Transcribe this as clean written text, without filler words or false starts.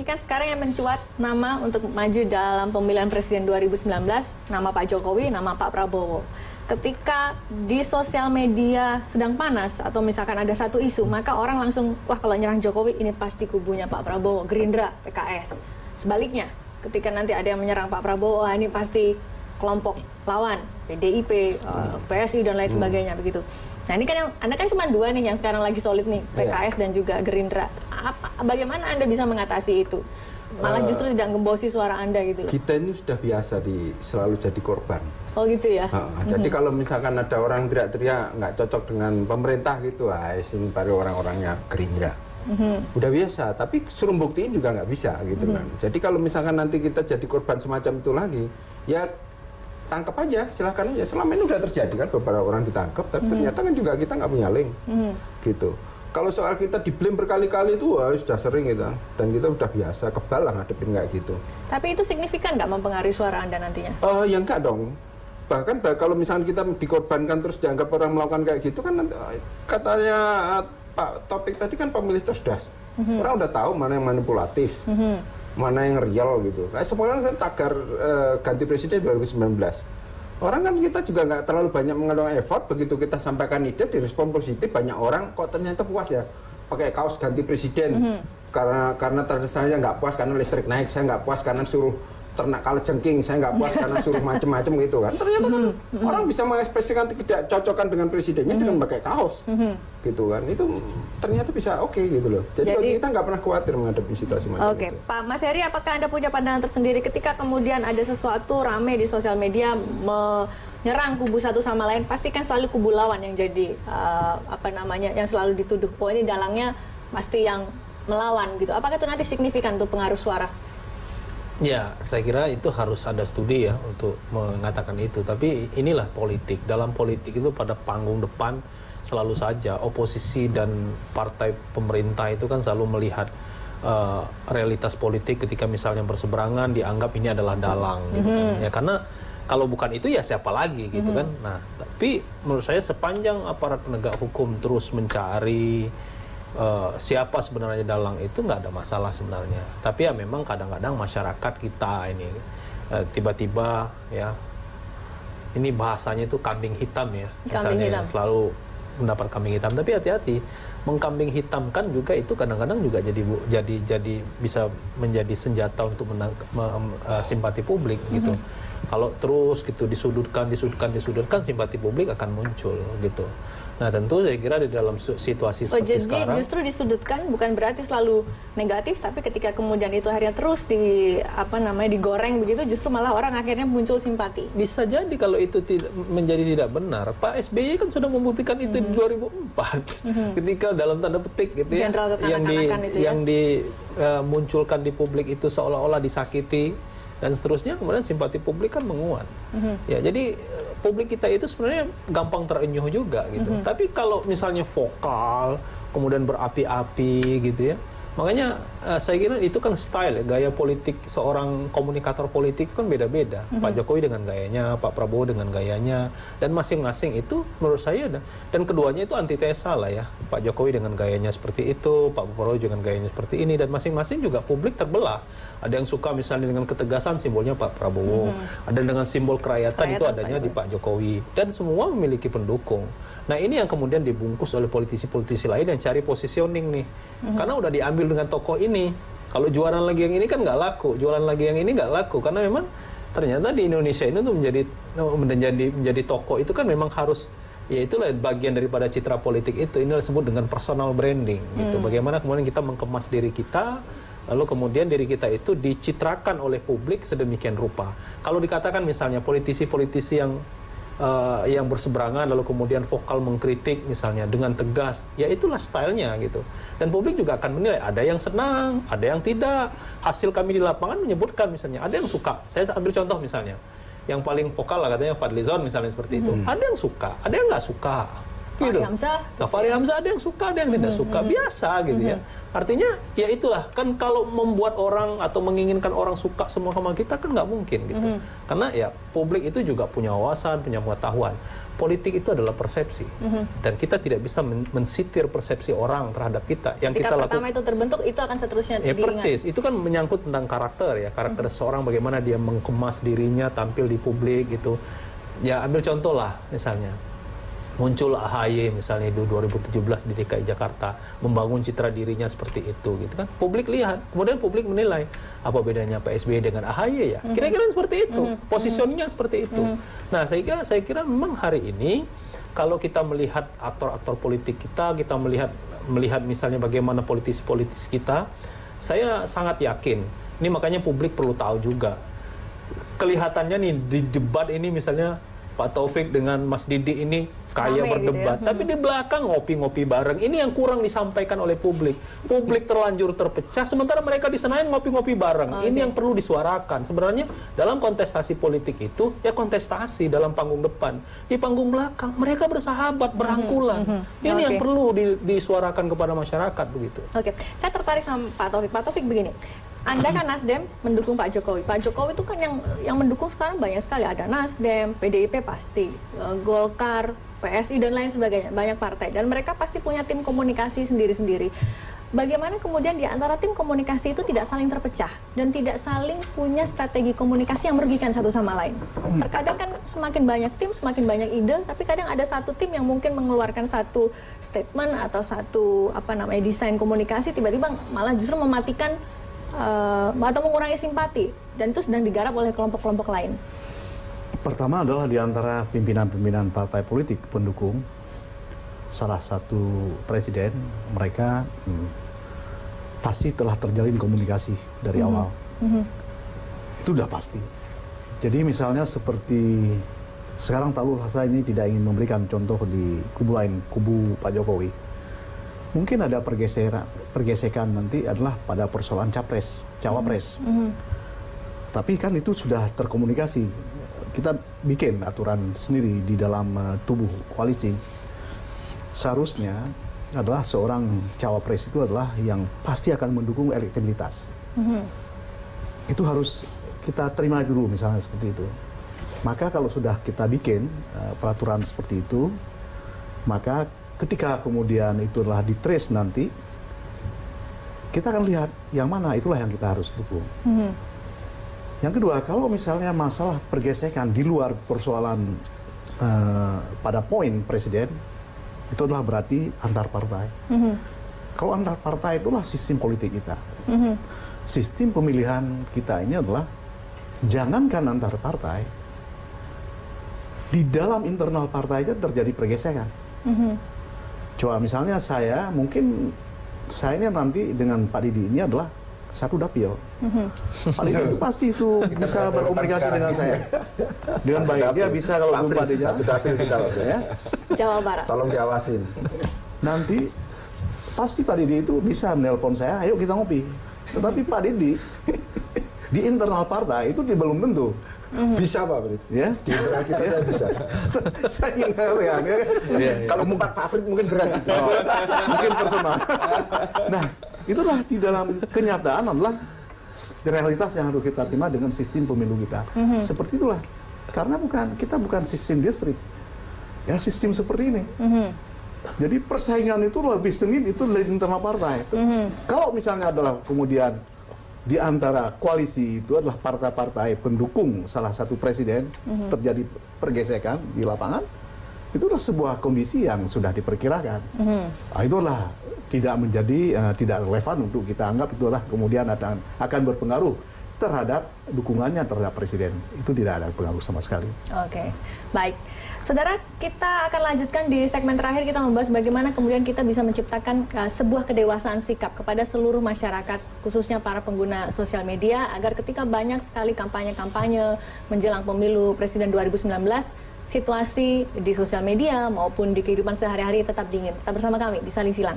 kan sekarang yang mencuat nama untuk maju dalam pemilihan presiden 2019, nama Pak Jokowi, nama Pak Prabowo. Ketika di sosial media sedang panas atau misalkan ada satu isu, maka orang langsung, wah kalau nyerang Jokowi ini pasti kubunya Pak Prabowo, Gerindra, PKS. Sebaliknya, ketika nanti ada yang menyerang Pak Prabowo, wah ini pasti kelompok lawan, PDIP, PSI dan lain sebagainya begitu. Nah ini kan yang Anda kan cuma dua nih yang sekarang lagi solid nih, PKS dan juga Gerindra. Bagaimana Anda bisa mengatasi itu? Malah justru tidak ngembosi suara Anda gitu loh. Kita ini sudah biasa selalu jadi korban. Oh gitu ya? Jadi kalau misalkan ada orang teriak-teriak nggak cocok dengan pemerintah gitu, ini baru orang-orangnya Gerindra. Udah biasa, tapi suruh buktiin juga nggak bisa gitu kan. Jadi kalau misalkan nanti kita jadi korban semacam itu lagi, ya tangkap aja, silahkan aja. Selama ini udah terjadi kan beberapa orang ditangkap, tapi ternyata kan juga kita nggak punya link, gitu. Kalau soal kita di-blame berkali-kali itu sudah sering kita, dan kita udah biasa, kebal lah ngadepin kayak gitu. Tapi itu signifikan nggak mempengaruhi suara Anda nantinya? Ya enggak dong. Bahkan kalau misalnya kita dikorbankan terus dianggap orang melakukan kayak gitu kan, katanya Pak Topik tadi kan pemilih cerdas. Orang udah tahu mana yang manipulatif, mana yang real gitu. Kayak semuanya kan tagar ganti presiden 2019. Orang kan kita juga nggak terlalu banyak mengandung effort, begitu kita sampaikan ide direspon positif, banyak orang kok ternyata puas ya pakai kaos ganti presiden karena terkesannya nggak puas karena listrik naik, saya nggak puas karena suruh ternak kalajengking, saya nggak puas karena suruh macem-macem gitu kan. Ternyata kan orang bisa mengekspresikan tidak cocokan dengan presidennya dengan pakai kaos gitu kan. Itu ternyata bisa oke gitu loh. Jadi kita nggak pernah khawatir menghadapi situasi macam itu. Pak Mas Heri, apakah Anda punya pandangan tersendiri ketika kemudian ada sesuatu rame di sosial media menyerang kubu satu sama lain, pasti kan selalu kubu lawan yang jadi yang selalu dituduh, oh ini dalangnya pasti yang melawan gitu. Apakah itu nanti signifikan untuk pengaruh suara? Ya, saya kira itu harus ada studi ya untuk mengatakan itu. Tapi inilah politik. Dalam politik itu pada panggung depan selalu saja oposisi dan partai pemerintah itu kan selalu melihat realitas politik ketika misalnya berseberangan dianggap ini adalah dalang gitu kan. Ya karena kalau bukan itu ya siapa lagi gitu kan. Nah, tapi menurut saya sepanjang aparat penegak hukum terus mencari siapa sebenarnya dalang itu nggak ada masalah sebenarnya. Tapi ya memang kadang-kadang masyarakat kita ini tiba-tiba ya ini bahasanya itu kambing hitam ya. Misalnya selalu mendapat kambing hitam. Tapi hati-hati, mengkambing hitamkan juga itu kadang-kadang juga jadi bisa menjadi senjata untuk simpati publik gitu. Kalau terus gitu disudutkan simpati publik akan muncul gitu. Nah tentu saya kira di dalam situasi seperti sekarang, justru disudutkan bukan berarti selalu negatif, tapi ketika kemudian itu akhirnya terus digoreng begitu, justru malah orang akhirnya muncul simpati. Bisa jadi kalau itu menjadi tidak benar. Pak SBY kan sudah membuktikan itu di 2004, ketika dalam tanda petik gitu ya, yang dimunculkan di publik itu seolah-olah disakiti dan seterusnya, kemudian simpati publik kan menguat. Ya jadi publik kita itu sebenarnya gampang terenyuh juga gitu. Tapi kalau misalnya vokal, kemudian berapi-api gitu ya, makanya saya kira itu kan style ya, gaya politik seorang komunikator politik kan beda-beda. Pak Jokowi dengan gayanya, Pak Prabowo dengan gayanya, dan masing-masing itu menurut saya dan keduanya itu antitesa lah ya. Pak Jokowi dengan gayanya seperti itu, Pak Prabowo dengan gayanya seperti ini, dan masing-masing juga publik terbelah. Ada yang suka misalnya dengan ketegasan, simbolnya Pak Prabowo. Ada dengan simbol kerakyatan itu adanya di Pak Jokowi. Dan semua memiliki pendukung. Nah ini yang kemudian dibungkus oleh politisi-politisi lain yang cari positioning nih. Karena udah diambil dengan tokoh ini. Kalau jualan lagi yang ini kan nggak laku. Jualan lagi yang ini nggak laku. Karena memang ternyata di Indonesia ini tuh menjadi tokoh itu kan memang harus, ya itulah bagian daripada citra politik itu. Ini disebut dengan personal branding gitu. Bagaimana kemudian kita mengemas diri kita, lalu kemudian diri kita itu dicitrakan oleh publik sedemikian rupa. Kalau dikatakan misalnya politisi-politisi yang berseberangan lalu kemudian vokal mengkritik misalnya dengan tegas, ya itulah stylenya gitu. Dan publik juga akan menilai, ada yang senang, ada yang tidak. Hasil kami di lapangan menyebutkan misalnya, ada yang suka. Saya ambil contoh misalnya, yang paling vokal lah katanya Fadlizon misalnya seperti itu. Ada yang suka, ada yang nggak suka. Gitu. Hamzah. Nah, Fahri Hamzah ada yang suka, ada yang tidak suka, biasa gitu ya. Artinya ya itulah, kan kalau membuat orang atau menginginkan orang suka semua sama kita kan nggak mungkin gitu. Karena ya publik itu juga punya wawasan, punya pengetahuan. Politik itu adalah persepsi, dan kita tidak bisa mensitir persepsi orang terhadap kita. Yang Ketika kita pertama itu terbentuk, itu akan seterusnya diingat. Persis, itu kan menyangkut tentang karakter ya, karakter seseorang, bagaimana dia mengemas dirinya, tampil di publik gitu. Ya ambil contoh lah, misalnya muncul AHY misalnya di 2017 di DKI Jakarta, membangun citra dirinya seperti itu gitu kan. Publik lihat, kemudian publik menilai apa bedanya Pak SBY dengan AHY ya. Kira-kira seperti itu, positioningnya seperti itu. Nah, saya kira memang hari ini kalau kita melihat aktor-aktor politik kita melihat misalnya bagaimana politisi-politisi kita, saya sangat yakin. Ini makanya publik perlu tahu juga. Kelihatannya nih di debat ini misalnya Pak Taufik dengan Mas Didi ini kayak berdebat, gitu ya. Tapi di belakang ngopi-ngopi bareng. Ini yang kurang disampaikan oleh publik. Publik terlanjur terpecah, sementara mereka di Senayan ngopi-ngopi bareng. Ini yang perlu disuarakan. Sebenarnya dalam kontestasi politik itu, ya kontestasi dalam panggung depan. Di panggung belakang, mereka bersahabat, berangkulan. Ini yang perlu disuarakan kepada masyarakat begitu. Oke, saya tertarik sama Pak Taufik. Pak Taufik begini. Anda kan Nasdem mendukung Pak Jokowi. Pak Jokowi itu kan yang mendukung sekarang banyak sekali. Ada Nasdem, PDIP pasti, Golkar, PSI dan lain sebagainya. Banyak partai. Dan mereka pasti punya tim komunikasi sendiri-sendiri. Bagaimana kemudian di antara tim komunikasi itu tidak saling terpecah dan tidak saling punya strategi komunikasi yang merugikan satu sama lain. Terkadang kan semakin banyak tim, semakin banyak ide, tapi kadang ada satu tim yang mungkin mengeluarkan satu statement atau satu desain komunikasi, tiba-tiba malah justru mematikan atau mengurangi simpati, dan itu sedang digarap oleh kelompok-kelompok lain. Pertama adalah di antara pimpinan-pimpinan partai politik pendukung salah satu presiden, mereka pasti telah terjalin komunikasi dari awal. Itu udah pasti. Jadi misalnya seperti sekarang taruhlah saya ini tidak ingin memberikan contoh di kubu lain, kubu Pak Jokowi. Mungkin ada pergesekan nanti adalah pada persoalan cawapres. Tapi kan itu sudah terkomunikasi. Kita bikin aturan sendiri di dalam tubuh koalisi. Seharusnya adalah seorang cawapres itu adalah yang pasti akan mendukung elektabilitas. Itu harus kita terima dulu misalnya seperti itu. Maka kalau sudah kita bikin peraturan seperti itu, maka ketika kemudian itu adalah di-trace nanti, kita akan lihat yang mana, itulah yang kita harus dukung. Yang kedua, kalau misalnya masalah pergesekan di luar persoalan pada poin presiden, itu adalah berarti antar partai. Kalau antar partai itulah sistem politik kita. Sistem pemilihan kita ini adalah, jangankan antar partai, di dalam internal partai aja terjadi pergesekan. Coba misalnya saya ini nanti dengan Pak Didi ini adalah satu dapil. Pak Didi pasti itu bisa berkomunikasi dengan saya dengan baik. Dia bisa kalau belum Pak Didi satu dapil kita ya. Jawa Barat. Tolong diawasin. Nanti pasti Pak Didi itu bisa menelpon saya, ayo kita ngopi. Tetapi Pak Didi di internal partai itu belum tentu. Bisa Pak Frit, ya di internal kita saya bisa. Saya ingin mengatakan ya. Kalau empat Pak Frit mungkin berat gitu. Mungkin personal. Nah, itulah di dalam kenyataan adalah realitas yang harus kita terima dengan sistem pemilu kita. Seperti itulah. Karena kita bukan sistem distrik. Ya sistem seperti ini. Jadi persaingan itu lebih sengit itu dari internal partai. Kalau misalnya adalah kemudian di antara koalisi itu adalah partai-partai pendukung salah satu presiden, terjadi pergesekan di lapangan, itu adalah sebuah kondisi yang sudah diperkirakan. Itulah tidak relevan untuk kita anggap itu adalah kemudian akan berpengaruh terhadap dukungannya terhadap presiden. Itu tidak ada pengaruh sama sekali. Oke, baik. Saudara, kita akan lanjutkan di segmen terakhir, kita membahas bagaimana kemudian kita bisa menciptakan sebuah kedewasaan sikap kepada seluruh masyarakat, khususnya para pengguna sosial media, agar ketika banyak sekali kampanye-kampanye menjelang pemilu Presiden 2019, situasi di sosial media maupun di kehidupan sehari-hari tetap dingin. Tetap bersama kami di Saling Silang.